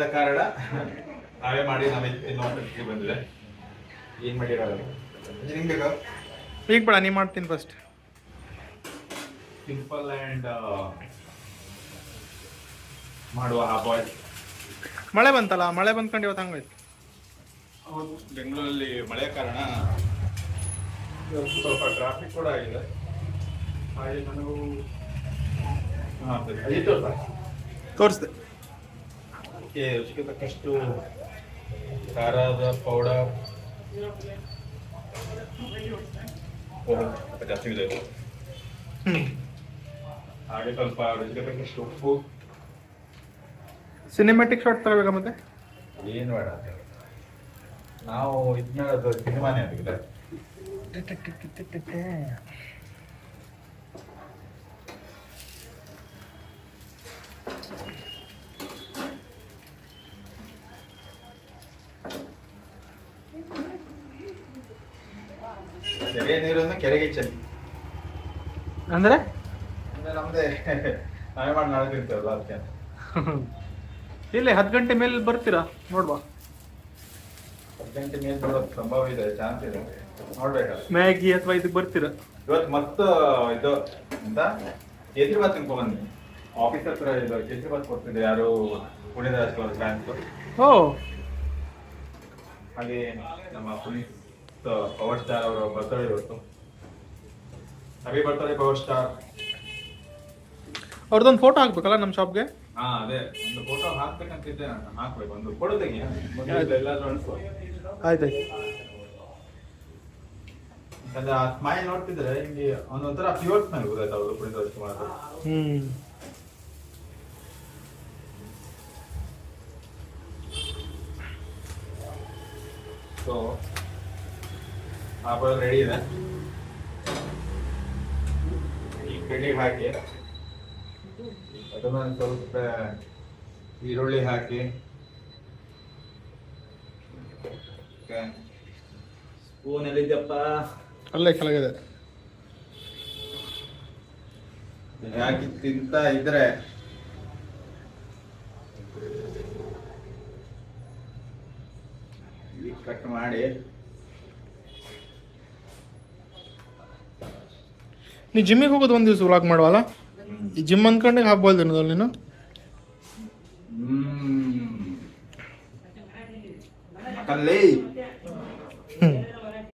ಕಾರಣ ನಾವೇ ಮಾಡಿ ನಾವೇ ತಿನ್ನುವಂತ ಬಂದಿದೆ. ಏನ್ ಮಾಡಿರಲ್ಲ ನಿಂಗೆ ಬೇಕಾ? ಈಗ ಬೇಡ, ನೀ ಮಾಡ್ತೀನಿ ಫಸ್ಟ್. ಸಿಂಪಲ್ ಆ್ಯಂಡ್ ಮಾಡುವ ಬಾಯ್ಲ್. ಮಳೆ ಬಂತಲ್ಲ, ಮಳೆ ಬಂದ್ಕೊಂಡು ಇವತ್ತು ಹಂಗಾಯ್ತು. ಹೌದು, ಬೆಂಗಳೂರಲ್ಲಿ ಮಳೆ ಕಾರಣ ಸ್ವಲ್ಪ ಟ್ರಾಫಿಕ್ ಕೂಡ ಆಗಿದೆ. ಹಾಗೆ ನಾನು ತೋರಿಸ್ದೆ. ರುಚಿಗೆ ತಕ್ಕಷ್ಟು ಖಾರದ ಪೌಡರ್ ಜಾಸ್ತಿ ಇದೆ. ಹಾಗೆ ಸ್ವಲ್ಪ ರುಚಿಗೆ ತಕ್ಕಷ್ಟು ಉಪ್ಪು. ಸಿನಿಮ್ಯಾಟಿಕ್ ಶಾಟ್ ತಗೋಬೇಕಾ ಮತ್ತೆ? ಏನು ಬೇಡ, ನಾವು ಇದನ್ನ ಸಿನಿಮಾನೇ ಆಗಿದೆ. ಕೆರೆ ನೀರನ್ನು ಕೆರೆಗೆ ಚೆಲ್ಲಿ ಅಂದ್ರೆ ನಮ್ದೇ ನಾವೇ ಮಾಡಿ ನಾಳೆ ತಿಂತೇವಲ್ಲ ಅದಕ್ಕೆ. ಇಲ್ಲ, 10 ಗಂಟೆ ಮೇಲೆ ಬರ್ತೀರಾ ನೋಡ್ಬಾ. 10 ಗಂಟೆ ಮೇಲೆ ಬರೋದು ಸಂಭವ ಇದೆ, ಚಾನ್ಸ್ ಇದೆ, ನೋಡ್ಬೇಕಲ್ಲ. ಮ್ಯಾಗಿ ಅಥವಾ ಇದಕ್ಕೆ ಬರ್ತೀರಾ ಇವತ್ತು ಮತ್ತ ಇದು ಎಂತ ಕೇಸರಿಬಾತ್ ತಿನ್ಕೊಂಡ್ ಬಂದ್ವಿ. ಆಫೀಸ್ ಹತ್ರ ಇದು ಕೇಸರಿಬಾತ್ ಕೊಡ್ತಿದ್ದೆ ಯಾರು ಪುಣ್ಯದ ಫ್ಯಾನ್ಸ್. ಓ, ಹಾಗೆ ನಮ್ಮ ಪುನೀತ್ ಪವರ್ ಸ್ಟಾರ್ ಅವರ ಬರ್ತ್ಡೇ ಇವತ್ತು. Happy birthday power star. ಅವ್ರದ್ದೊಂದು ಫೋಟೋ ಹಾಕ್ಬೇಕಲ್ಲ ನಮ್ಮ ಶಾಪ್ಗೆ. ಹಾ, ಅದೇ ಒಂದು ಫೋಟೋ ಹಾಕ್ಬೇಕಂತಿದ್ದೆ ನಾನು. ಹಾಕ್ಬೇಕು, ಒಂದು ಫೋಟೋ ತೆಗಿ ಎಲ್ಲಾದ್ರೂ ಅನ್ಸು. ಆಯ್ತಾಯ್ತು. ಯಾಕಂದ್ರೆ ಆ ಸ್ಮೈಲ್ ನೋಡ್ತಿದ್ರೆ ಹಿಂಗೆ ಒಂದೊಂಥರ ಪ್ಯೂರ್ ಸ್ಮೈಲ್ ಗೊತ್ತಾಯ್ತು ಅವರು Puneeth Rajkumar. So apple ready ಇದೆ. ಈ ಕಡ್ಲಿಗೆ ಹಾಕಿ ಅದನ್ನ ಸ್ವಲ್ಪ ಈರುಳ್ಳಿ ಹಾಕಿ ಸ್ಪೂನ್ ಎಲ್ಲಿದ್ದಪ್ಪ? ಅಲ್ಲೇ ಕೆಳಗಿದೆ. ಹಾಕಿ ತಿಂತ ಇದ್ರೆ ಕಟ್ ಮಾಡಿ. ನೀ ಜಿಮ್ಮಿಗೆ ಹೋಗೋದು ಒಂದು ದಿವಸ ವ್ಲಾಗ್ ಮಾಡುವಲ್ಲ, ಈ ಜಿಮ್ ಅಂದ್ಕೊಂಡೆ ಹಾಕ್ಬೋದು ಅನ್ನೋದಲ್ಲ ನೀನು. ಕಲ್ಲೇ